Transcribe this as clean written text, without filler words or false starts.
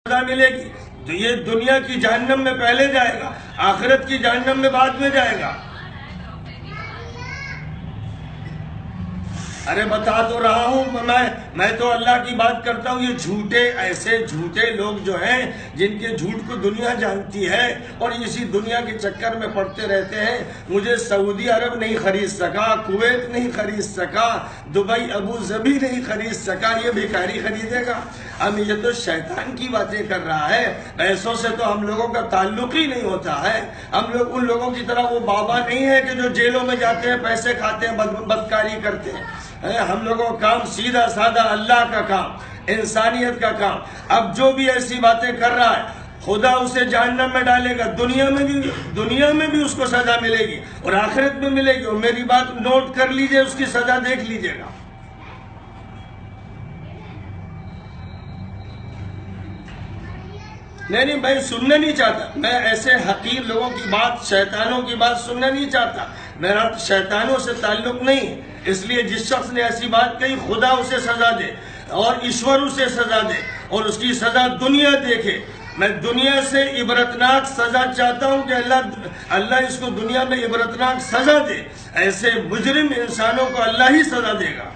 سزا ملے گی تو یہ دنیا کی جہنم میں پہلے جائے گا، آخرت کی جہنم میں بعد میں جائے گا۔ ارے بتا تو رہا ہوں میں تو اللہ کی بات کرتا ہوں۔ یہ جھوٹے، ایسے جھوٹے لوگ جو ہیں جن کے جھوٹ کو دنیا جانتی ہے اور اسی دنیا کے چکر میں پڑتے رہتے ہیں۔ مجھے سعودی عرب نہیں خرید سکا، کویت نہیں خرید سکا، دبئی ابو ظبی نہیں خرید سکا، یہ بھیکاری خریدے گا؟ اب یہ تو شیطان کی باتیں کر رہا ہے۔ پیسوں سے تو ہم لوگوں کا تعلق ہی نہیں ہوتا ہے۔ ہم لوگ ان لوگوں کی طرح وہ بابا نہیں ہے کہ جو جیلوں میں جاتے ہیں، پیسے کھاتے ہیں، بدکاری کرتے ہیں۔ ہم لوگوں کا کام سیدھا سادہ اللہ کا کام، انسانیت کا کام۔ اب جو بھی ایسی باتیں کر رہا ہے خدا اسے جہنم میں ڈالے گا، دنیا میں بھی اس کو سزا ملے گی اور آخرت میں ملے گی۔ اور میری بات نوٹ کر لیجئے، اس کی سزا دیکھ لیجئے گا۔ نہیں میں سننا نہیں چاہتا، میں ایسے حقیر لوگوں کی بات، شیطانوں کی بات سننا نہیں چاہتا۔ میرا شیطانوں سے تعلق نہیں، اس لیے جس شخص نے ایسی بات کہی خدا اسے سزا دے اور ایشور اسے سزا دے اور اس کی سزا دنیا دیکھے۔ میں دنیا سے عبرتناک سزا چاہتا ہوں کہ اللہ اس کو دنیا میں عبرتناک سزا دے۔ ایسے مجرم انسانوں کو اللہ ہی سزا دے گا۔